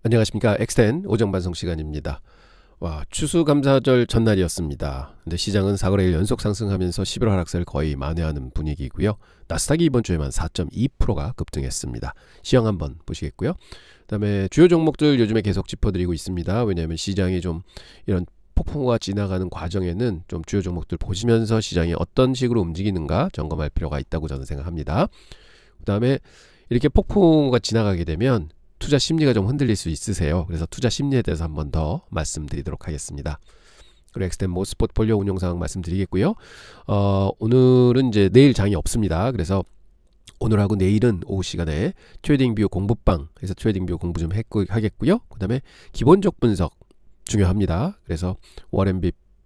안녕하십니까. 엑스텐 오정반송 시간입니다. 와, 추수감사절 전날이었습니다. 근데 시장은 4거래일 연속 상승하면서 11월 하락세를 거의 만회하는 분위기고요. 나스닥이 이번 주에만 4.2%가 급등했습니다. 시황 한번 보시겠고요. 그 다음에 주요 종목들 요즘에 계속 짚어드리고 있습니다. 왜냐하면 시장이 좀 이런 폭풍우가 지나가는 과정에는 좀 주요 종목들 보시면서 시장이 어떤 식으로 움직이는가 점검할 필요가 있다고 저는 생각합니다. 그 다음에 이렇게 폭풍우가 지나가게 되면 투자 심리가 좀 흔들릴 수 있으세요. 그래서 투자 심리에 대해서 한번 더 말씀드리도록 하겠습니다. 그리고 엑스텐 모스 포트폴리오 운용 상황 말씀드리겠고요. 오늘은 이제 내일 장이 없습니다. 그래서 오늘하고 내일은 오후 시간에 트레이딩 뷰 공부방에서 트레이딩 뷰 공부 좀 하겠고요. 그 다음에 기본적 분석 중요합니다. 그래서 워렌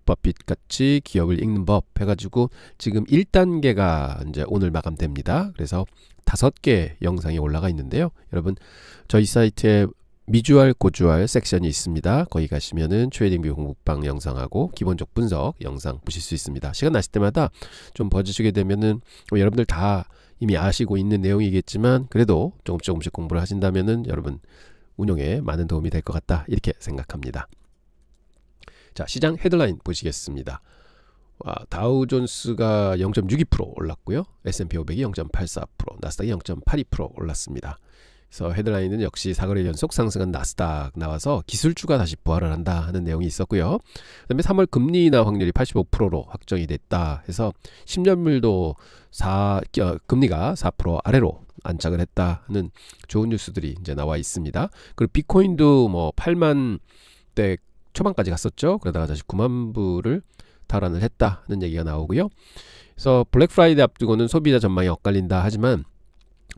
버핏 같이 기업을 읽는 법 해가지고 지금 1단계가 이제 오늘 마감됩니다. 그래서 5개 영상이 올라가 있는데요. 여러분 저희 사이트에 미주알 고주알 섹션이 있습니다. 거기 가시면은 트레이딩 뷰 공부방 영상하고 기본적 분석 영상 보실 수 있습니다. 시간 나실 때마다 좀 봐주시게 되면은 여러분들 다 이미 아시고 있는 내용이겠지만 그래도 조금씩 공부를 하신다면은 여러분 운용에 많은 도움이 될 것 같다 이렇게 생각합니다. 자, 시장 헤드라인 보시겠습니다. 다우존스가 0.62% 올랐고요. S&P 500이 0.84%, 나스닥이 0.82% 올랐습니다. 그래서 헤드라인은 역시 4거래일 연속 상승한 나스닥 나와서 기술주가 다시 부활을 한다 하는 내용이 있었고요. 그 다음에 3월 금리 인하 확률이 85%로 확정이 됐다 해서 10년물도 금리가 4% 아래로 안착을 했다 하는 좋은 뉴스들이 이제 나와 있습니다. 그리고 비트코인도 뭐 8만 대 초반까지 갔었죠. 그러다가 다시 9만 불을 탈환을 했다 하는 얘기가 나오고요. 그래서 블랙 프라이데이 앞두고는 소비자 전망이 엇갈린다 하지만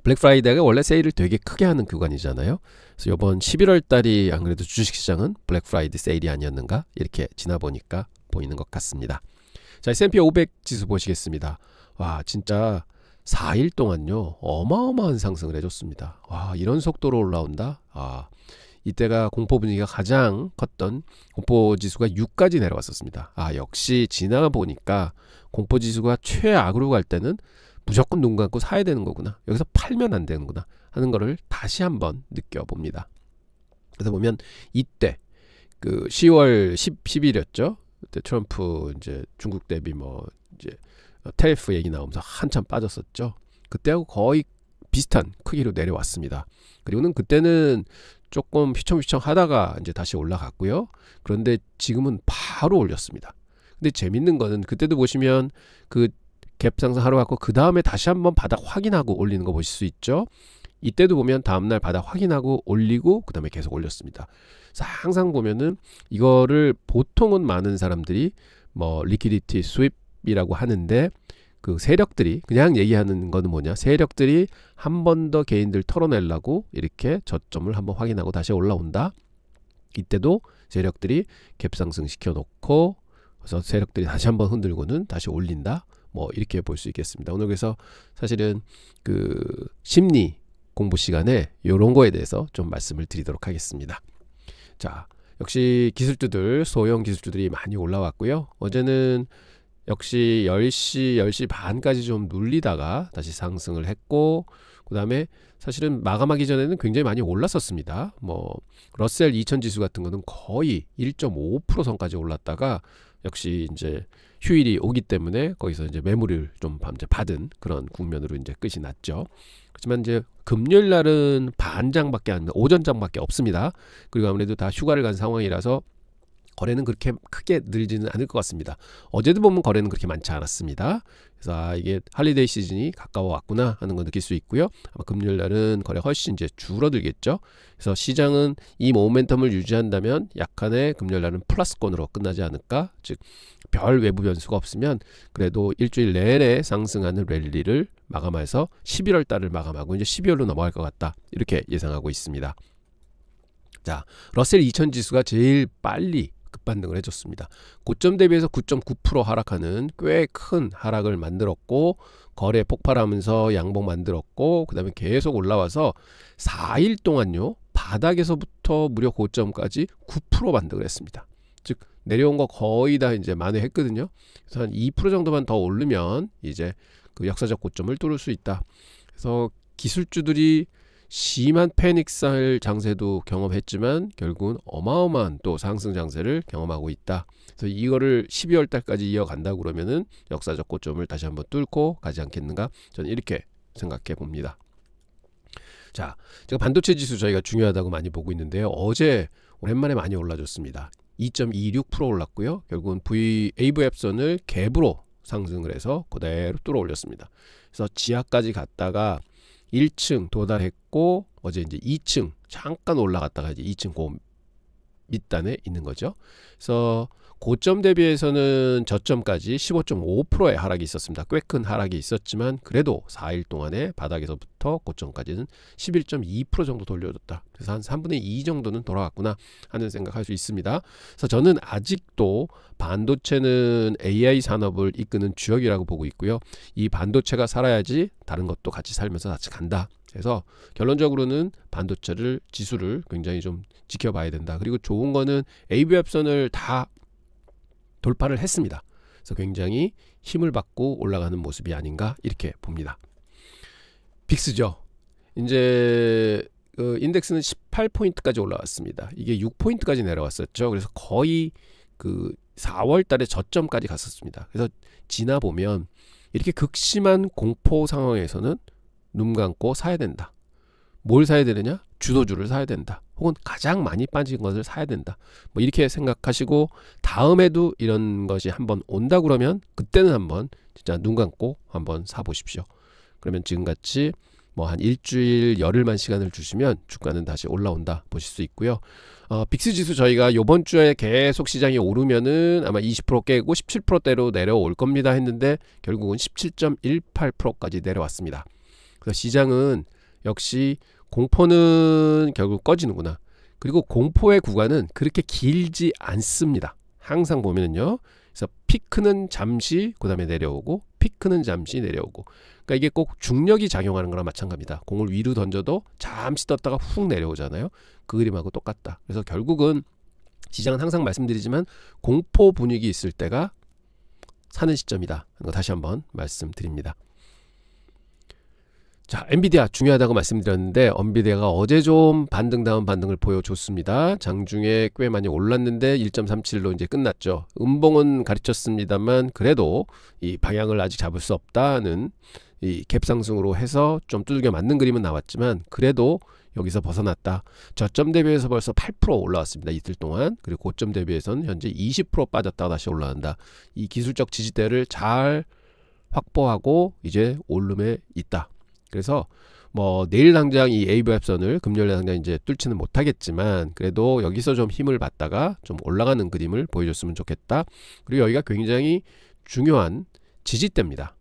블랙 프라이데이가 원래 세일을 되게 크게 하는 구간이잖아요. 그래서 이번 11월 달이 안 그래도 주식시장은 블랙 프라이데이 세일이 아니었는가 이렇게 지나보니까 보이는 것 같습니다. 자, S&P 500 지수 보시겠습니다. 와, 진짜 4일 동안요 어마어마한 상승을 해줬습니다. 와, 이런 속도로 올라온다. 이때가 공포 분위기가 가장 컸던 공포지수가 6까지 내려왔었습니다. 역시 지나가 보니까 공포지수가 최악으로 갈 때는 무조건 눈 감고 사야 되는 거구나. 여기서 팔면 안 되는구나 하는 거를 다시 한번 느껴봅니다. 그래서 보면 이때 그 10월 10일이었죠. 그때 트럼프 이제 중국 대비 뭐 이제 테리프 얘기 나오면서 한참 빠졌었죠. 그때하고 거의 비슷한 크기로 내려왔습니다. 그리고는 그때는 조금 휘청휘청 하다가 이제 다시 올라갔고요. 그런데 지금은 바로 올렸습니다. 근데 재밌는 거는 그때도 보시면 그 갭 상승 하러 갔고 그 다음에 다시 한번 바닥 확인하고 올리는 거 보실 수 있죠. 이때도 보면 다음날 바닥 확인하고 올리고 그 다음에 계속 올렸습니다. 그래서 항상 보면은 이거를 보통은 많은 사람들이 뭐 리퀴디티 스윕이라고 하는데 그 세력들이 그냥 얘기하는 거는 뭐냐, 세력들이 한 번 더 개인들 털어내려고 이렇게 저점을 한번 확인하고 다시 올라온다. 이때도 세력들이 갭상승 시켜놓고 그래서 세력들이 다시 한번 흔들고는 다시 올린다. 뭐 이렇게 볼 수 있겠습니다. 오늘 그래서 사실은 그 심리 공부 시간에 이런 거에 대해서 좀 말씀을 드리도록 하겠습니다. 자, 역시 기술주들, 소형 기술주들이 많이 올라왔고요. 어제는 역시 10시 반까지 좀 눌리다가 다시 상승을 했고 그 다음에 사실은 마감하기 전에는 굉장히 많이 올랐었습니다. 뭐 러셀 2000 지수 같은 거는 거의 1.5% 선까지 올랐다가 역시 이제 휴일이 오기 때문에 거기서 이제 매물을 좀 이제 받은 그런 국면으로 이제 끝이 났죠. 그렇지만 이제 금요일 날은 반장밖에 안, 오전장밖에 없습니다. 그리고 아무래도 다 휴가를 간 상황이라서 거래는 그렇게 크게 늘지는 않을 것 같습니다. 어제도 보면 거래는 그렇게 많지 않았습니다. 그래서 이게 할리데이 시즌이 가까워 왔구나 하는 거 느낄 수 있고요. 아마 금요일 날은 거래 훨씬 이제 줄어들겠죠. 그래서 시장은 이 모멘텀을 유지한다면 약간의 금요일 날은 플러스권으로 끝나지 않을까. 즉 별 외부 변수가 없으면 그래도 일주일 내내 상승하는 랠리를 마감해서 11월 달을 마감하고 이제 12월로 넘어갈 것 같다. 이렇게 예상하고 있습니다. 자, 러셀 2000 지수가 제일 빨리 급반등을 해줬습니다. 고점 대비해서 9.9% 하락하는 꽤 큰 하락을 만들었고 거래 폭발하면서 양봉 만들었고 그 다음에 계속 올라와서 4일 동안요 바닥에서부터 무려 고점까지 9% 반등을 했습니다. 즉 내려온 거 거의 다 이제 만회했거든요. 그래서 한 2% 정도만 더 오르면 이제 그 역사적 고점을 뚫을 수 있다. 그래서 기술주들이 심한 패닉셀 장세도 경험했지만 결국은 어마어마한 또 상승 장세를 경험하고 있다. 그래서 이거를 12월 달까지 이어간다 그러면은 역사적 고점을 다시 한번 뚫고 가지 않겠는가? 저는 이렇게 생각해 봅니다. 자, 제가 반도체 지수 저희가 중요하다고 많이 보고 있는데요. 어제 오랜만에 많이 올라줬습니다. 2.26% 올랐고요. 결국은 AVF선을 갭으로 상승을 해서 그대로 뚫어 올렸습니다. 그래서 지하까지 갔다가 1층 도달했고 어제 이제 2층 잠깐 올라갔다가 이제 2층 고 밑단에 있는 거죠. 그래서 고점 대비해서는 저점까지 15.5%의 하락이 있었습니다. 꽤 큰 하락이 있었지만 그래도 4일 동안에 바닥에서부터 고점까지는 11.2% 정도 돌려줬다. 그래서 한 3분의 2 정도는 돌아갔구나 하는 생각할 수 있습니다. 그래서 저는 아직도 반도체는 AI 산업을 이끄는 주역이라고 보고 있고요. 이 반도체가 살아야지 다른 것도 같이 살면서 같이 간다. 그래서 결론적으로는 반도체를 지수를 굉장히 좀 지켜봐야 된다. 그리고 좋은 거는 AVF선을 다 돌파를 했습니다. 그래서 굉장히 힘을 받고 올라가는 모습이 아닌가 이렇게 봅니다. 빅스죠. 이제 인덱스는 18포인트까지 올라왔습니다. 이게 6포인트까지 내려왔었죠. 그래서 거의 4월 달에 저점까지 갔었습니다. 그래서 지나 보면 이렇게 극심한 공포 상황에서는 눈 감고 사야 된다. 뭘 사야 되느냐? 주도주를 사야 된다. 혹은 가장 많이 빠진 것을 사야 된다. 뭐 이렇게 생각하시고 다음에도 이런 것이 한번 온다 그러면 그때는 한번 진짜 눈 감고 한번 사보십시오. 그러면 지금같이 뭐 한 일주일 열흘만 시간을 주시면 주가는 다시 올라온다 보실 수 있고요. 빅스 지수 저희가 요번 주에 계속 시장이 오르면은 아마 20% 깨고 17%대로 내려올 겁니다 했는데 결국은 17.18%까지 내려왔습니다. 그래서 시장은 역시 공포는 결국 꺼지는구나. 그리고 공포의 구간은 그렇게 길지 않습니다. 항상 보면은요. 그래서 피크는 잠시 그 다음에 내려오고 피크는 잠시 내려오고. 그러니까 이게 꼭 중력이 작용하는 거랑 마찬가지입니다. 공을 위로 던져도 잠시 떴다가 훅 내려오잖아요. 그 그림하고 똑같다. 그래서 결국은 시장은 항상 말씀드리지만 공포 분위기 있을 때가 사는 시점이다. 다시 한번 말씀드립니다. 자, 엔비디아 중요하다고 말씀드렸는데 엔비디아가 어제 좀 반등다운 반등을 보여줬습니다. 장중에 꽤 많이 올랐는데 1.37로 이제 끝났죠. 음봉은 가르쳤습니다만 그래도 이 방향을 아직 잡을 수 없다는 이 갭상승으로 해서 좀 두들겨 맞는 그림은 나왔지만 그래도 여기서 벗어났다. 저점 대비해서 벌써 8% 올라왔습니다. 이틀 동안. 그리고 고점 대비해서는 현재 20% 빠졌다가 다시 올라간다. 이 기술적 지지대를 잘 확보하고 이제 오름에 있다. 그래서 뭐 내일 당장 이 AVF선을 금요일 당장 이제 뚫지는 못하겠지만 그래도 여기서 좀 힘을 받다가 좀 올라가는 그림을 보여줬으면 좋겠다. 그리고 여기가 굉장히 중요한 지지대입니다.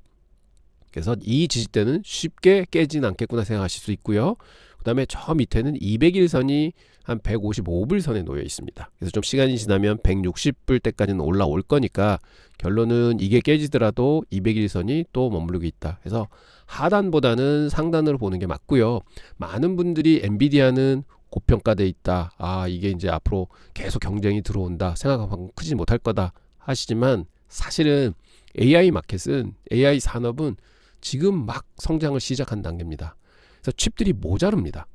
그래서 이 지지대는 쉽게 깨지는 않겠구나 생각하실 수 있고요. 그 다음에 저 밑에는 200일선이 한 155불 선에 놓여 있습니다. 그래서 좀 시간이 지나면 160불 때까지는 올라올 거니까 결론은 이게 깨지더라도 200일선이 또 머무르고 있다. 그래서 하단보다는 상단으로 보는 게 맞고요. 많은 분들이 엔비디아는 고평가돼 있다. 이게 이제 앞으로 계속 경쟁이 들어온다. 생각하고 크지 못할 거다 하시지만 사실은 AI 마켓은 AI 산업은 지금 막 성장을 시작한 단계입니다. 그래서 칩들이 모자릅니다.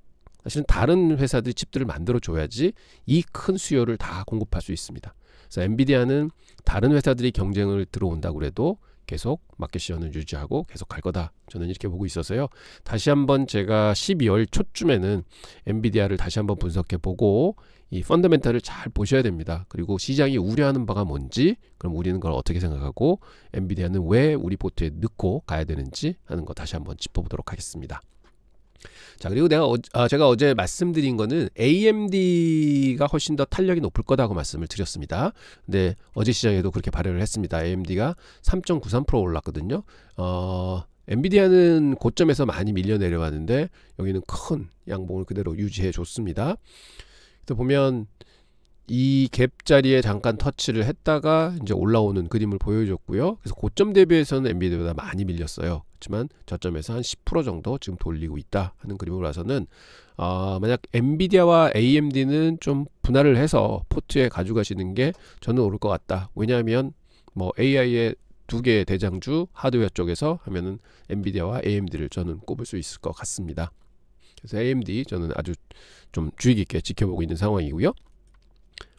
사실은 다른 회사들이 칩들을 만들어 줘야지 이 큰 수요를 다 공급할 수 있습니다. 그래서 엔비디아는 다른 회사들이 경쟁을 들어온다고 해도 계속 마켓시어는 유지하고 계속 갈 거다. 저는 이렇게 보고 있어서요. 다시 한번 제가 12월 초쯤에는 엔비디아를 다시 한번 분석해 보고 이 펀더멘탈을 잘 보셔야 됩니다. 그리고 시장이 우려하는 바가 뭔지, 그럼 우리는 그걸 어떻게 생각하고 엔비디아는 왜 우리 포트에 넣고 가야 되는지 하는 거 다시 한번 짚어보도록 하겠습니다. 자, 그리고 제가 어제 말씀드린 거는 AMD가 훨씬 더 탄력이 높을 거다고 말씀을 드렸습니다. 근데 어제 시장에도 그렇게 발현을 했습니다. AMD가 3.93% 올랐거든요. 엔비디아는 고점에서 많이 밀려 내려왔는데 여기는 큰 양봉을 그대로 유지해 줬습니다. 그래서 보면 이 갭 자리에 잠깐 터치를 했다가 이제 올라오는 그림을 보여줬고요. 그래서 고점 대비해서는 엔비디아보다 많이 밀렸어요. 그렇지만 저점에서 한 10% 정도 지금 돌리고 있다 하는 그림으로 봐서는 만약 엔비디아와 AMD는 좀 분할을 해서 포트에 가져가시는 게 저는 옳을 것 같다. 왜냐하면 뭐 AI의 두 개의 대장주 하드웨어 쪽에서 하면은 엔비디아와 AMD를 저는 꼽을 수 있을 것 같습니다. 그래서 AMD 저는 아주 좀 주의 깊게 지켜보고 있는 상황이고요.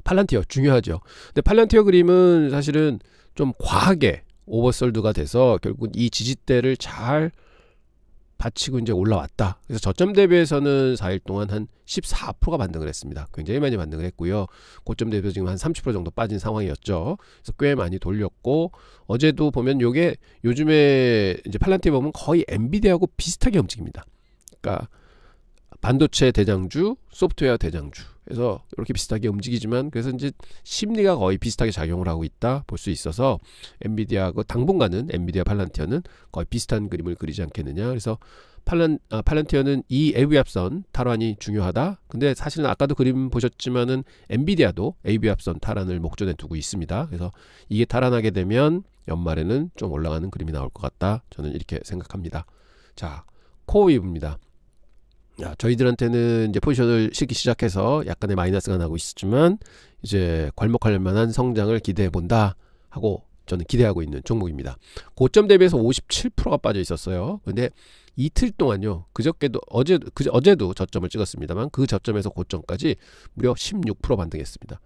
팔란티어 중요하죠. 근데 팔란티어 그림은 사실은 좀 과하게 오버솔드가 돼서 결국 이 지지대를 잘 받치고 이제 올라왔다. 그래서 저점 대비해서는 4일 동안 한 14%가 반등을 했습니다. 굉장히 많이 반등을 했고요. 고점 대비해서 지금 한 30% 정도 빠진 상황이었죠. 그래서 꽤 많이 돌렸고, 어제도 보면 요게 요즘에 이제 팔란티어 보면 거의 엔비디아하고 비슷하게 움직입니다. 그러니까 반도체 대장주, 소프트웨어 대장주. 그래서 이렇게 비슷하게 움직이지만, 그래서 이제 심리가 거의 비슷하게 작용을 하고 있다 볼 수 있어서 엔비디아하고 당분간은 엔비디아 팔란티어는 거의 비슷한 그림을 그리지 않겠느냐. 그래서 팔란티어는 이 AV 합선 탈환이 중요하다. 근데 사실은 아까도 그림 보셨지만은 엔비디아도 AV 합선 탈환을 목전에 두고 있습니다. 그래서 이게 탈환하게 되면 연말에는 좀 올라가는 그림이 나올 것 같다. 저는 이렇게 생각합니다. 자, 코어웨이브입니다. 저희들한테는 이제 포지션을 싣기 시작해서 약간의 마이너스가 나고 있었지만 이제 괄목할 만한 성장을 기대해 본다 하고 저는 기대하고 있는 종목입니다. 고점 대비해서 57%가 빠져 있었어요. 근데 이틀 동안요, 그저께도 어제도 저점을 찍었습니다만 그 저점에서 고점까지 무려 16% 반등했습니다.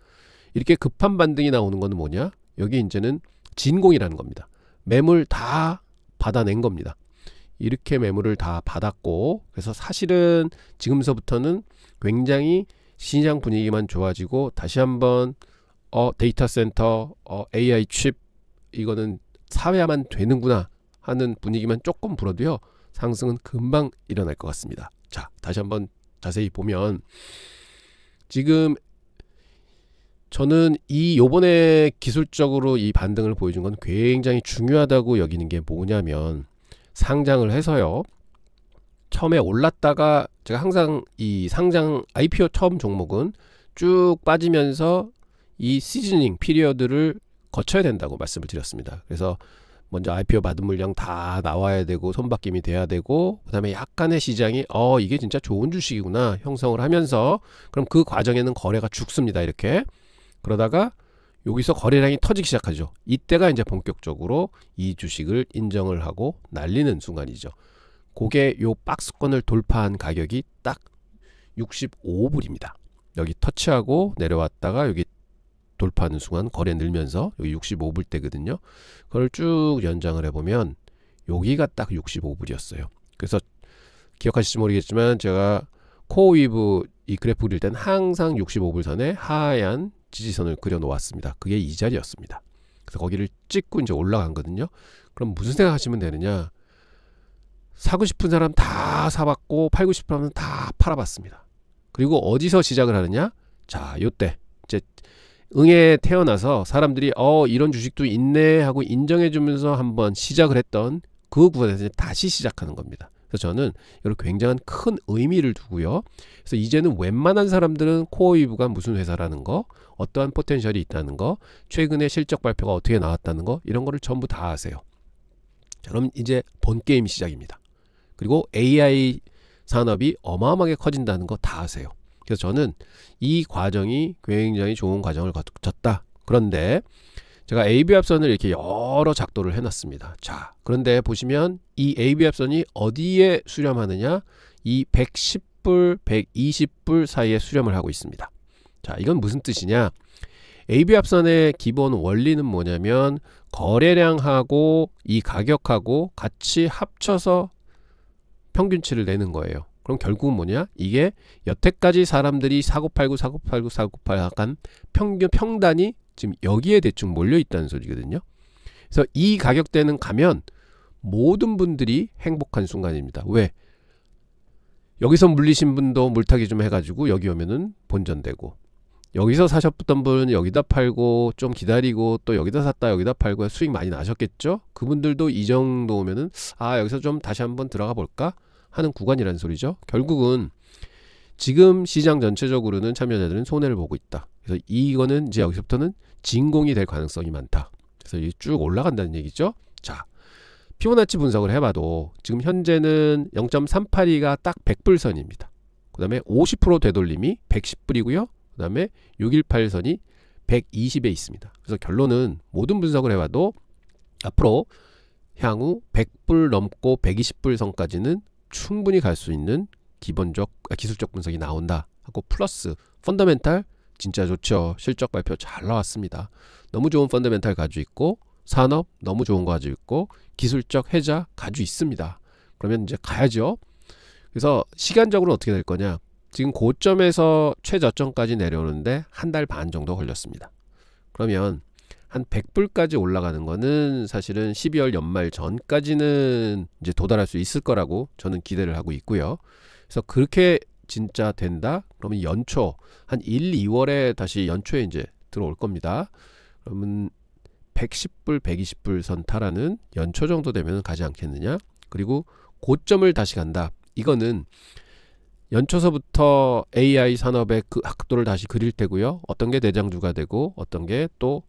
이렇게 급한 반등이 나오는 거는 뭐냐? 여기 이제는 진공이라는 겁니다. 매물 다 받아낸 겁니다. 이렇게 매물을 다 받았고, 그래서 사실은 지금서부터는 굉장히 시장 분위기만 좋아지고 다시 한번 데이터 센터, AI 칩 이거는 사야만 되는구나 하는 분위기만 조금 불어도요, 상승은 금방 일어날 것 같습니다. 자, 다시 한번 자세히 보면 지금 저는 요번에 기술적으로 이 반등을 보여준 건 굉장히 중요하다고 여기는 게 뭐냐면, 상장을 해서요, 처음에 올랐다가 제가 항상 이 상장 IPO 처음 종목은 쭉 빠지면서 이 시즈닝 피리어드를 거쳐야 된다고 말씀을 드렸습니다. 그래서 먼저 IPO 받은 물량 다 나와야 되고 손바뀜이 돼야 되고, 그 다음에 약간의 시장이 이게 진짜 좋은 주식이구나 형성을 하면서, 그럼 그 과정에는 거래가 죽습니다. 이렇게 그러다가 여기서 거래량이 터지기 시작하죠. 이때가 이제 본격적으로 이 주식을 인정을 하고 날리는 순간이죠. 그게 요 박스권을 돌파한 가격이 딱 65불입니다. 여기 터치하고 내려왔다가 여기 돌파하는 순간 거래 늘면서 여기 65불대거든요. 그걸 쭉 연장을 해보면 여기가 딱 65불이었어요. 그래서 기억하실지 모르겠지만 제가 코어위브 이 그래프 그릴 땐 항상 65불 선에 하얀 지지선을 그려 놓았습니다. 그게 이 자리였습니다. 그래서 거기를 찍고 이제 올라간 거거든요. 그럼 무슨 생각하시면 되느냐? 사고 싶은 사람 다 사봤고 팔고 싶은 사람은 다 팔아봤습니다. 그리고 어디서 시작을 하느냐? 자, 요때 이제 응에 태어나서 사람들이 이런 주식도 있네 하고 인정해주면서 한번 시작을 했던 그 구간에서 다시 시작하는 겁니다. 그래서 저는 이렇게 굉장한 큰 의미를 두고요. 그래서 이제는 웬만한 사람들은 코어위브가 무슨 회사라는 거, 어떠한 포텐셜이 있다는 거, 최근에 실적 발표가 어떻게 나왔다는 거, 이런 거를 전부 다 아세요. 자, 그럼 이제 본 게임 시작입니다. 그리고 AI 산업이 어마어마하게 커진다는 거 다 아세요. 그래서 저는 이 과정이 굉장히 좋은 과정을 거쳤다. 그런데 제가 AB 합선을 이렇게 여러 작도를 해놨습니다. 자, 그런데 보시면 이 AB 합선이 어디에 수렴하느냐? 이 110불, 120불 사이에 수렴을 하고 있습니다. 자, 이건 무슨 뜻이냐? AB 합선의 기본 원리는 뭐냐면 거래량하고 이 가격하고 같이 합쳐서 평균치를 내는 거예요. 그럼 결국은 뭐냐? 이게 여태까지 사람들이 사고팔고 약간 평단이 지금 여기에 대충 몰려 있다는 소리거든요. 그래서 이 가격대는 가면 모든 분들이 행복한 순간입니다. 왜? 여기서 물리신 분도 물타기 좀 해가지고 여기 오면은 본전되고, 여기서 사셨던 분은 여기다 팔고 좀 기다리고 또 여기다 샀다 여기다 팔고 수익 많이 나셨겠죠? 그분들도 이 정도면은 여기서 좀 다시 한번 들어가 볼까 하는 구간이라는 소리죠. 결국은 지금 시장 전체적으로는 참여자들은 손해를 보고 있다. 그래서 이거는 이제 여기서부터는 진공이 될 가능성이 많다. 그래서 이게 쭉 올라간다는 얘기죠. 자, 피보나치 분석을 해봐도 지금 현재는 0.382가 딱 100불선입니다. 그 다음에 50% 되돌림이 110불이고요. 그 다음에 618선이 120에 있습니다. 그래서 결론은 모든 분석을 해봐도 앞으로 향후 100불 넘고 120불 선까지는 충분히 갈 수 있는 기술적 분석이 나온다 하고 플러스 펀더멘탈 진짜 좋죠. 실적 발표 잘 나왔습니다. 너무 좋은 펀더멘탈 가지고 있고 산업 너무 좋은 거 가지고 있고 기술적 해자 가지고 있습니다. 그러면 이제 가야죠. 그래서 시간적으로 어떻게 될 거냐. 지금 고점에서 최저점까지 내려오는데 한 달 반 정도 걸렸습니다. 그러면 한 100불까지 올라가는 거는 사실은 12월 연말 전까지는 이제 도달할 수 있을 거라고 저는 기대를 하고 있고요. 그래서 그렇게 진짜 된다? 그러면 연초 한 1, 2월에 다시 연초에 이제 들어올 겁니다. 그러면 110불, 120불 선 타라는 연초 정도 되면 가지 않겠느냐? 그리고 고점을 다시 간다. 이거는 연초서부터 AI 산업의 그 각도를 다시 그릴 테고요. 어떤 게 대장주가 되고 어떤 게 또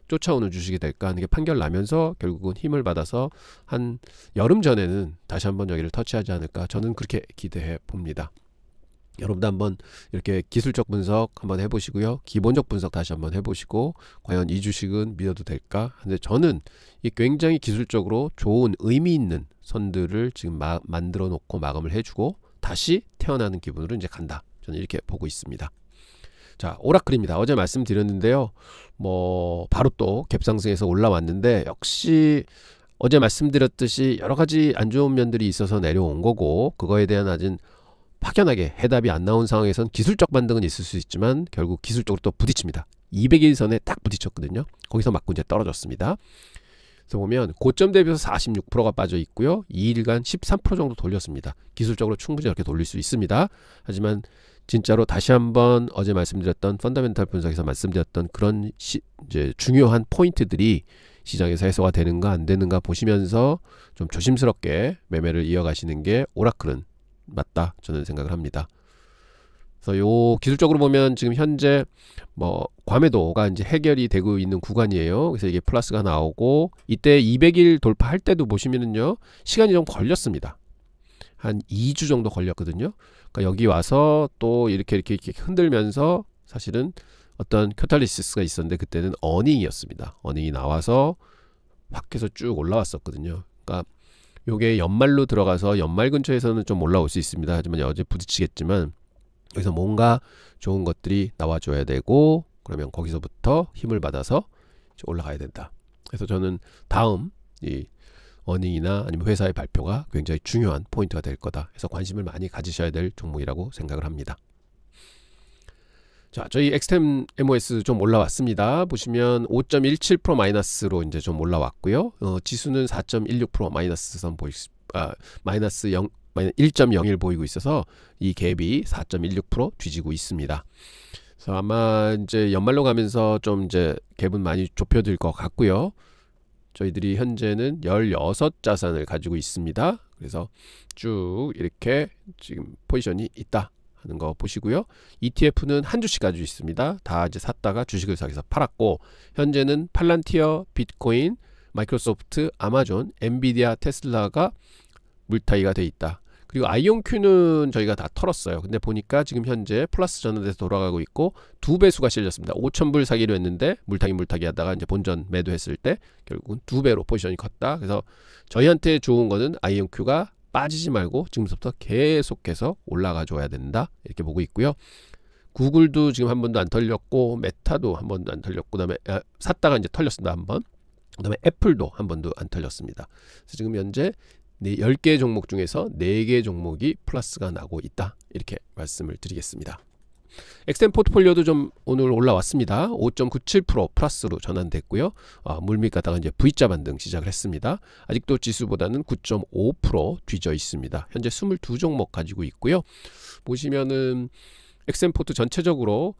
쫓아오는 주식이 될까 하는 게 판결 나면서 결국은 힘을 받아서 한 여름 전에는 다시 한번 여기를 터치하지 않을까 저는 그렇게 기대해 봅니다. 여러분도 한번 이렇게 기술적 분석 한번 해보시고요. 기본적 분석 다시 한번 해보시고 과연 이 주식은 믿어도 될까? 근데 저는 이 굉장히 기술적으로 좋은 의미 있는 선들을 지금 만들어 놓고 마감을 해주고 다시 태어나는 기분으로 이제 간다. 저는 이렇게 보고 있습니다. 자, 오라클입니다. 어제 말씀드렸는데요. 뭐 바로 또 갭상승해서 올라왔는데 역시 어제 말씀드렸듯이 여러 가지 안 좋은 면들이 있어서 내려온 거고 그거에 대한 아주 확연하게 해답이 안 나온 상황에선 기술적 반등은 있을 수 있지만 결국 기술적으로 또 부딪힙니다. 200일선에 딱 부딪혔거든요. 거기서 맞고 이제 떨어졌습니다. 그래서 보면 고점 대비해서 46%가 빠져 있고요. 2일간 13% 정도 돌렸습니다. 기술적으로 충분히 이렇게 돌릴 수 있습니다. 하지만 진짜로 다시 한번 어제 말씀드렸던 펀더멘탈 분석에서 말씀드렸던 그런 이제 중요한 포인트들이 시장에서 해소가 되는가 안 되는가 보시면서 좀 조심스럽게 매매를 이어가시는 게 오라클은 맞다 저는 생각을 합니다. 그래서 요 기술적으로 보면 지금 현재 뭐 과매도가 이제 해결이 되고 있는 구간이에요. 그래서 이게 플러스가 나오고 이때 200일 돌파할 때도 보시면은요 시간이 좀 걸렸습니다. 한 2주 정도 걸렸거든요. 그러니까 여기 와서 또 이렇게 흔들면서 사실은 어떤 캐탈리시스가 있었는데 그때는 어닝이었습니다. 어닝이 나와서 확 해서 쭉 올라왔었거든요. 그러니까 요게 연말로 들어가서 연말 근처에서는 좀 올라올 수 있습니다. 하지만 어제 부딪히겠지만 여기서 뭔가 좋은 것들이 나와줘야 되고 그러면 거기서부터 힘을 받아서 올라가야 된다. 그래서 저는 다음 이 어닝이나 아니면 회사의 발표가 굉장히 중요한 포인트가 될 거다. 그래서 관심을 많이 가지셔야 될 종목이라고 생각을 합니다. 자, 저희 엑스템 MOS 좀 올라왔습니다. 보시면 5.17% 마이너스로 이제 좀 올라왔고요. 지수는 4.16% 마이너스 선 마이너스 1.01 보이고 있어서 이 갭이 4.16% 뒤지고 있습니다. 그래서 아마 이제 연말로 가면서 좀 이제 갭은 많이 좁혀질 것 같고요. 저희들이 현재는 16자산을 가지고 있습니다. 그래서 쭉 이렇게 지금 포지션이 있다 하는 거 보시고요. ETF는 한 주씩 가지고 있습니다. 다 이제 샀다가 주식을 사서 팔았고 현재는 팔란티어, 비트코인, 마이크로소프트, 아마존, 엔비디아, 테슬라가 물타기가 돼 있다. 그리고 아이온큐는 저희가 다 털었어요. 근데 보니까 지금 현재 플러스 전환돼서 돌아가고 있고 두 배수가 실렸습니다. 5,000불 사기로 했는데 물타기 하다가 이제 본전 매도했을 때 결국은 두 배로 포지션이 컸다. 그래서 저희한테 좋은 거는 아이온큐가 빠지지 말고 지금부터 계속해서 올라가 줘야 된다. 이렇게 보고 있고요. 구글도 지금 한 번도 안 털렸고 메타도 한 번도 안 털렸고 그다음에 샀다가 이제 털렸습니다. 한 번. 그다음에 애플도 한 번도 안 털렸습니다. 그래서 지금 현재 10개 종목 중에서 4개 종목이 플러스가 나고 있다. 이렇게 말씀을 드리겠습니다. 엑스템 포트폴리오도 좀 오늘 올라왔습니다. 5.97% 플러스로 전환됐고요. 물밑 가다가 이제 V자 반등 시작을 했습니다. 아직도 지수보다는 9.5% 뒤져 있습니다. 현재 22종목 가지고 있고요. 보시면은 엑스템 포트 전체적으로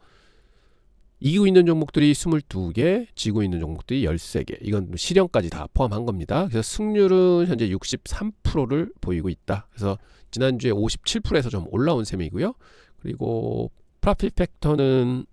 이기고 있는 종목들이 22개, 지고 있는 종목들이 13개. 이건 실현까지 다 포함한 겁니다. 그래서 승률은 현재 63%를 보이고 있다. 그래서 지난주에 57%에서 좀 올라온 셈이고요. 그리고 프로핏 팩터는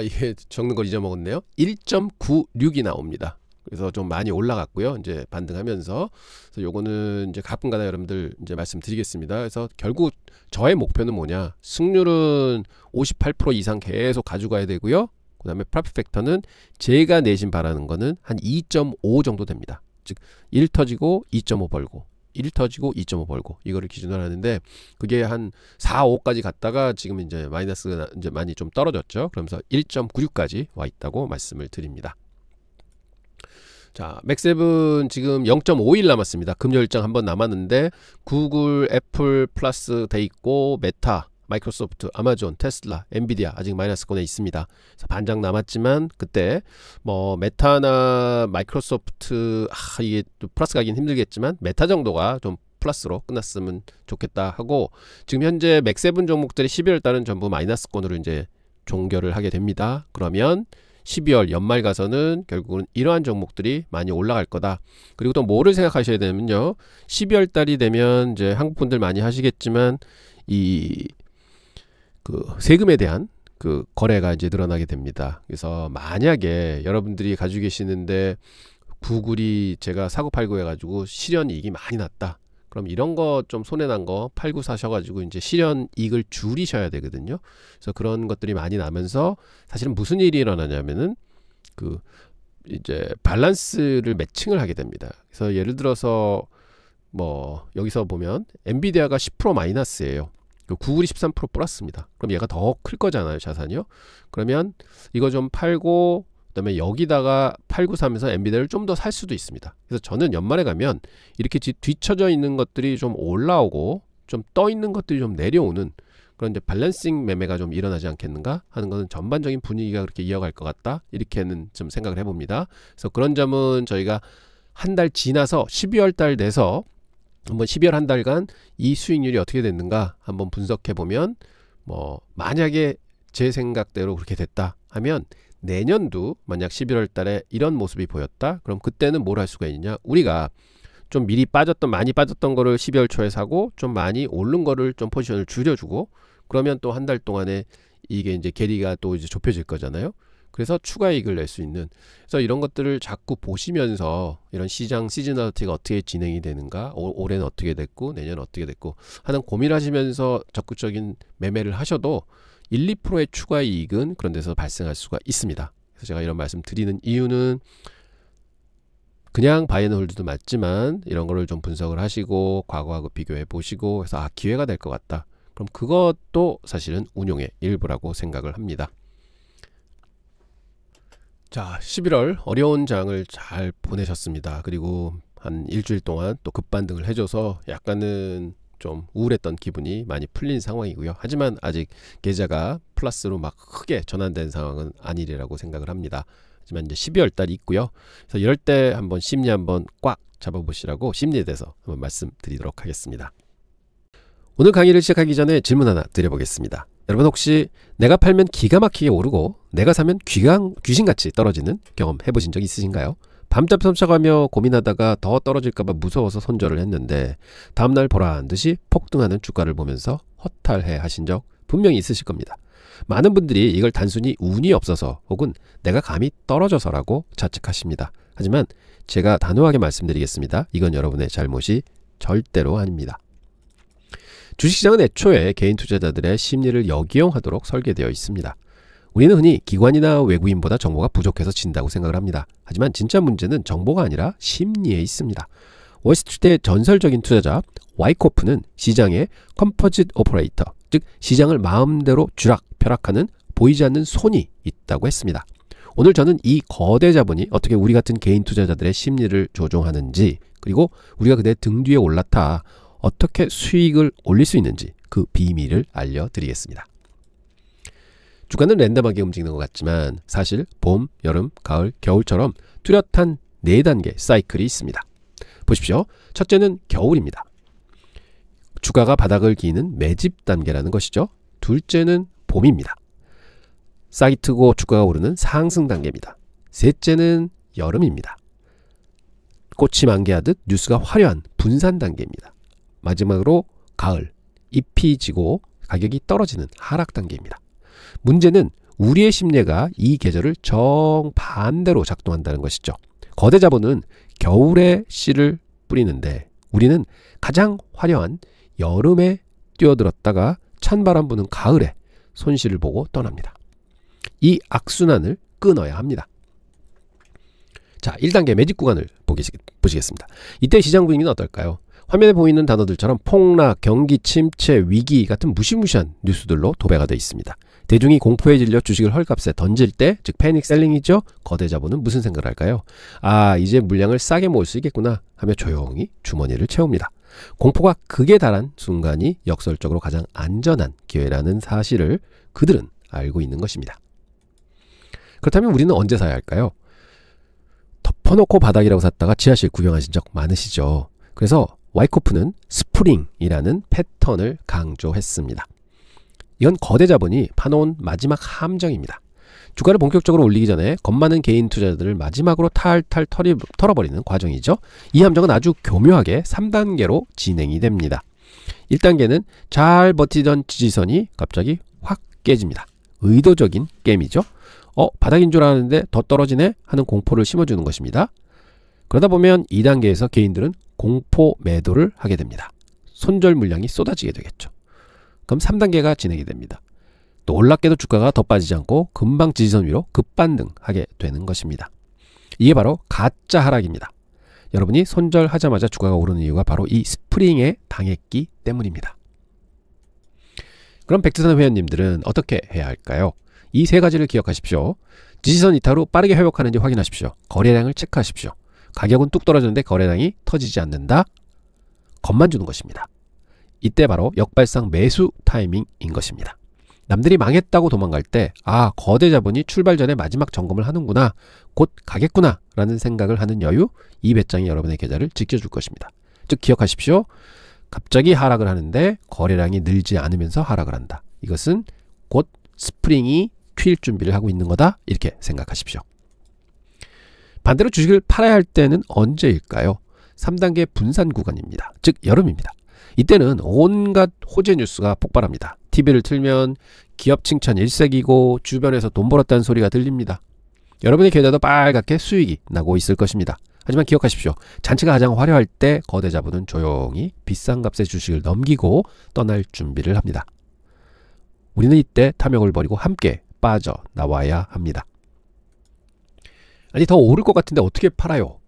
이게 적는 걸 잊어먹었네요. 1.96이 나옵니다. 그래서 좀 많이 올라갔고요. 이제 반등하면서 그래서 요거는 이제 가끔가다 여러분들 이제 말씀드리겠습니다. 그래서 결국 저의 목표는 뭐냐? 승률은 58% 이상 계속 가져가야 되고요. 그다음에 프로핏 팩터는 제가 내심 바라는 거는 한 2.5 정도 됩니다. 즉 1 터지고 2.5 벌고 1 터지고 2.5 벌고 이거를 기준으로 하는데 그게 한 4, 5까지 갔다가 지금 이제 마이너스가 이제 많이 좀 떨어졌죠. 그러면서 1.96까지 와 있다고 말씀을 드립니다. 자, 맥7 지금 0.5일 남았습니다. 금요 일정 한번 남았는데 구글, 애플 플러스 돼 있고 메타, 마이크로소프트, 아마존, 테슬라, 엔비디아 아직 마이너스권에 있습니다. 그래서 반장 남았지만 그때 뭐 메타나 마이크로소프트 이게 또 플러스 가긴 힘들겠지만 메타 정도가 좀 플러스로 끝났으면 좋겠다 하고 지금 현재 맥7 종목들이 12월 달은 전부 마이너스권으로 이제 종결을 하게 됩니다. 그러면 12월 연말 가서는 결국은 이러한 종목들이 많이 올라갈 거다. 그리고 또 뭐를 생각하셔야 되면요. 12월 달이 되면 이제 한국 분들 많이 하시겠지만 그 세금에 대한 그 거래가 이제 늘어나게 됩니다. 그래서 만약에 여러분들이 가지고 계시는데 구글이 제가 사고 팔고 해가지고 실현 이익이 많이 났다. 그럼 이런 거 좀 손해난 거 팔고 사셔가지고 이제 실현 이익을 줄이셔야 되거든요. 그래서 그런 것들이 많이 나면서 사실은 무슨 일이 일어나냐면은 그 이제 밸런스를 매칭을 하게 됩니다. 그래서 예를 들어서 뭐 여기서 보면 엔비디아가 10% 마이너스예요. 구글이 13% 플러스입니다. 그럼 얘가 더 클 거잖아요, 자산이요. 그러면 이거 좀 팔고 그다음에 여기다가 팔고 사면서 엔비디아를 좀 더 살 수도 있습니다. 그래서 저는 연말에 가면 이렇게 뒤쳐져 있는 것들이 좀 올라오고 좀 떠 있는 것들이 좀 내려오는 그런 이제 밸런싱 매매가 좀 일어나지 않겠는가 하는 것은 전반적인 분위기가 그렇게 이어갈 것 같다 이렇게는 좀 생각을 해봅니다. 그래서 그런 점은 저희가 한 달 지나서 12월 달 돼서 한번 12월 한 달간 이 수익률이 어떻게 됐는가 한번 분석해 보면 뭐 만약에 제 생각대로 그렇게 됐다 하면 내년도 만약 11월 달에 이런 모습이 보였다 그럼 그때는 뭘 할 수가 있느냐 우리가 좀 미리 많이 빠졌던 거를 12월 초에 사고 좀 많이 오른 거를 좀 포지션을 줄여주고 그러면 또 한 달 동안에 이게 이제 괴리가 또 이제 좁혀질 거잖아요. 그래서 추가 이익을 낼 수 있는 그래서 이런 것들을 자꾸 보시면서 이런 시장 시즈널리티가 어떻게 진행이 되는가 올해는 어떻게 됐고 내년은 어떻게 됐고 하는 고민하시면서 적극적인 매매를 하셔도 1, 2%의 추가 이익은 그런 데서 발생할 수가 있습니다. 그래서 제가 이런 말씀 드리는 이유는 그냥 바이앤홀드도 맞지만 이런 거를 좀 분석을 하시고 과거하고 비교해 보시고 해서 기회가 될 것 같다. 그럼 그것도 사실은 운용의 일부라고 생각을 합니다. 자, 11월 어려운 장을 잘 보내셨습니다. 그리고 한 일주일 동안 또 급반등을 해줘서 약간은 좀 우울했던 기분이 많이 풀린 상황이고요. 하지만 아직 계좌가 플러스로 막 크게 전환된 상황은 아니리라고 생각을 합니다. 하지만 이제 12월 달이 있고요. 그래서 이럴 때 한번 심리 한번 꽉 잡아보시라고 심리에 대해서 한번 말씀드리도록 하겠습니다. 오늘 강의를 시작하기 전에 질문 하나 드려보겠습니다. 여러분 혹시 내가 팔면 기가 막히게 오르고 내가 사면 귀신같이 떨어지는 경험 해보신 적 있으신가요? 밤잠 설쳐가며 고민하다가 더 떨어질까봐 무서워서 손절을 했는데 다음날 보란듯이 폭등하는 주가를 보면서 허탈해 하신 적 분명히 있으실 겁니다. 많은 분들이 이걸 단순히 운이 없어서 혹은 내가 감이 떨어져서라고 자책하십니다. 하지만 제가 단호하게 말씀드리겠습니다. 이건 여러분의 잘못이 절대로 아닙니다. 주식시장은 애초에 개인 투자자들의 심리를 역이용하도록 설계되어 있습니다. 우리는 흔히 기관이나 외국인보다 정보가 부족해서 진다고 생각을 합니다. 하지만 진짜 문제는 정보가 아니라 심리에 있습니다. 월스트리트의 전설적인 투자자 와이코프는 시장의 컴포짓 오퍼레이터, 즉 시장을 마음대로 쥐락펴락하는 보이지 않는 손이 있다고 했습니다. 오늘 저는 이 거대 자본이 어떻게 우리 같은 개인 투자자들의 심리를 조종하는지 그리고 우리가 그들의 등 뒤에 올라타 어떻게 수익을 올릴 수 있는지 그 비밀을 알려드리겠습니다. 주가는 랜덤하게 움직이는 것 같지만 사실 봄, 여름, 가을, 겨울처럼 뚜렷한 4단계 사이클이 있습니다. 보십시오. 첫째는 겨울입니다. 주가가 바닥을 기는 매집 단계라는 것이죠. 둘째는 봄입니다. 싹이 트고 주가가 오르는 상승 단계입니다. 셋째는 여름입니다. 꽃이 만개하듯 뉴스가 화려한 분산 단계입니다. 마지막으로 가을, 잎이 지고 가격이 떨어지는 하락 단계입니다. 문제는 우리의 심리가 이 계절을 정반대로 작동한다는 것이죠. 거대 자본은 겨울에 씨를 뿌리는데 우리는 가장 화려한 여름에 뛰어들었다가 찬바람 부는 가을에 손실을 보고 떠납니다. 이 악순환을 끊어야 합니다. 자, 1단계 매집 구간을 보시겠습니다. 이때 시장 분위기는 어떨까요? 화면에 보이는 단어들처럼 폭락, 경기 침체, 위기 같은 무시무시한 뉴스들로 도배가 되어 있습니다. 대중이 공포에 질려 주식을 헐값에 던질 때, 즉 패닉 셀링이죠. 거대 자본은 무슨 생각을 할까요? 아, 이제 물량을 싸게 모을 수 있겠구나 하며 조용히 주머니를 채웁니다. 공포가 극에 달한 순간이 역설적으로 가장 안전한 기회라는 사실을 그들은 알고 있는 것입니다. 그렇다면 우리는 언제 사야 할까요? 덮어놓고 바닥이라고 샀다가 지하실 구경하신 적 많으시죠? 그래서 와이코프는 스프링이라는 패턴을 강조했습니다. 이건 거대 자본이 파놓은 마지막 함정입니다. 주가를 본격적으로 올리기 전에 겁 많은 개인 투자자들을 마지막으로 탈탈 털어버리는 과정이죠. 이 함정은 아주 교묘하게 3단계로 진행이 됩니다. 1단계는 잘 버티던 지지선이 갑자기 확 깨집니다. 의도적인 게임이죠. 바닥인 줄 알았는데 더 떨어지네 하는 공포를 심어주는 것입니다. 그러다 보면 2단계에서 개인들은 공포 매도를 하게 됩니다. 손절 물량이 쏟아지게 되겠죠. 그럼 3단계가 진행이 됩니다. 놀랍게도 주가가 더 빠지지 않고 금방 지지선 위로 급반등하게 되는 것입니다. 이게 바로 가짜 하락입니다. 여러분이 손절하자마자 주가가 오르는 이유가 바로 이 스프링에 당했기 때문입니다. 그럼 백두산 회원님들은 어떻게 해야 할까요? 이 세 가지를 기억하십시오. 지지선 이탈 후 빠르게 회복하는지 확인하십시오. 거래량을 체크하십시오. 가격은 뚝 떨어졌는데 거래량이 터지지 않는다? 겁만 주는 것입니다. 이때 바로 역발상 매수 타이밍인 것입니다. 남들이 망했다고 도망갈 때 거대 자본이 출발 전에 마지막 점검을 하는구나, 곧 가겠구나 라는 생각을 하는 여유, 이 배짱이 여러분의 계좌를 지켜줄 것입니다. 즉 기억하십시오. 갑자기 하락을 하는데 거래량이 늘지 않으면서 하락을 한다. 이것은 곧 스프링이 튠 준비를 하고 있는 거다, 이렇게 생각하십시오. 반대로 주식을 팔아야 할 때는 언제일까요? 3단계 분산 구간입니다. 즉 여름입니다. 이때는 온갖 호재 뉴스가 폭발합니다. TV를 틀면 기업 칭찬 일색이고 주변에서 돈 벌었다는 소리가 들립니다. 여러분의 계좌도 빨갛게 수익이 나고 있을 것입니다. 하지만 기억하십시오. 잔치가 가장 화려할 때 거대 자본은 조용히 비싼 값의 주식을 넘기고 떠날 준비를 합니다. 우리는 이때 탐욕을 버리고 함께 빠져나와야 합니다. 아니, 더 오를 것 같은데 어떻게 팔아요?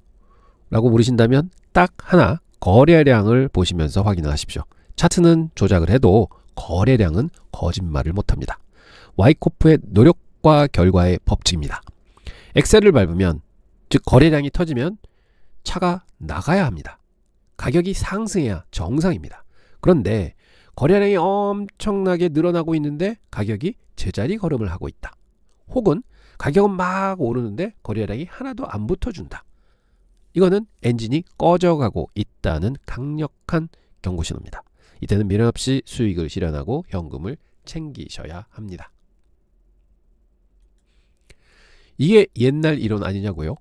라고 물으신다면 딱 하나, 거래량을 보시면서 확인을 하십시오. 차트는 조작을 해도 거래량은 거짓말을 못합니다. 와이코프의 노력과 결과의 법칙입니다. 엑셀을 밟으면, 즉 거래량이 터지면 차가 나가야 합니다. 가격이 상승해야 정상입니다. 그런데 거래량이 엄청나게 늘어나고 있는데 가격이 제자리 걸음을 하고 있다. 혹은 가격은 막 오르는데 거래량이 하나도 안 붙어준다. 이거는 엔진이 꺼져가고 있다는 강력한 경고신호입니다. 이때는 미련 없이 수익을 실현하고 현금을 챙기셔야 합니다. 이게 옛날 이론 아니냐고요?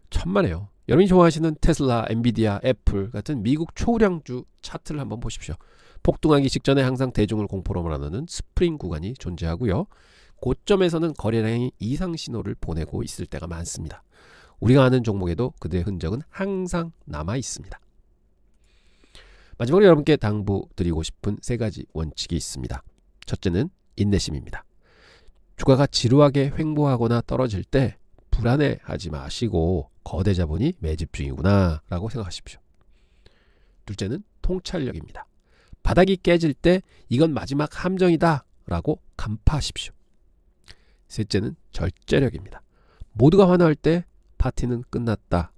천만에요. 여러분이 좋아하시는 테슬라, 엔비디아, 애플 같은 미국 초량주 차트를 한번 보십시오. 폭등하기 직전에 항상 대중을 공포로 몰아넣는 스프링 구간이 존재하고요. 고점에서는 거래량이 이상 신호를 보내고 있을 때가 많습니다. 우리가 아는 종목에도 그들의 흔적은 항상 남아 있습니다. 마지막으로 여러분께 당부드리고 싶은 세 가지 원칙이 있습니다. 첫째는 인내심입니다. 주가가 지루하게 횡보하거나 떨어질 때 불안해하지 마시고 거대 자본이 매집 중이구나 라고 생각하십시오. 둘째는 통찰력입니다. 바닥이 깨질 때 이건 마지막 함정이다 라고 간파하십시오. 셋째는 절제력입니다. 모두가 환호할 때 파티는 끝났다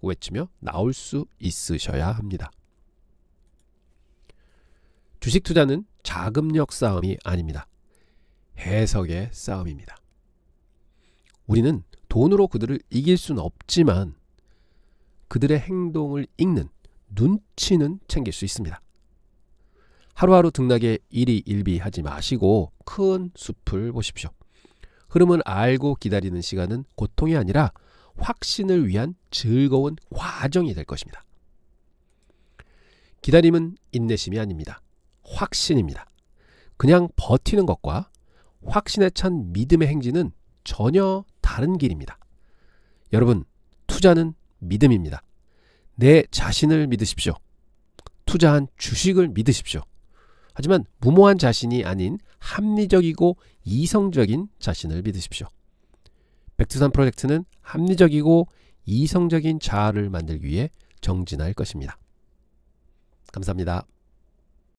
외치며 나올 수 있으셔야 합니다. 주식 투자는 자금력 싸움이 아닙니다. 해석의 싸움입니다. 우리는 돈으로 그들을 이길 수는 없지만 그들의 행동을 읽는 눈치는 챙길 수 있습니다. 하루하루 등락에 일희일비하지 마시고 큰 숲을 보십시오. 흐름을 알고 기다리는 시간은 고통이 아니라 확신을 위한 즐거운 과정이 될 것입니다. 기다림은 인내심이 아닙니다. 확신입니다. 그냥 버티는 것과 확신에 찬 믿음의 행진은 전혀 다른 길입니다. 여러분, 투자는 믿음입니다. 내 자신을 믿으십시오. 투자한 주식을 믿으십시오. 하지만 무모한 자신이 아닌 합리적이고 이성적인 자신을 믿으십시오. 백두산 프로젝트는 합리적이고 이성적인 자아를 만들기 위해 정진할 것입니다. 감사합니다.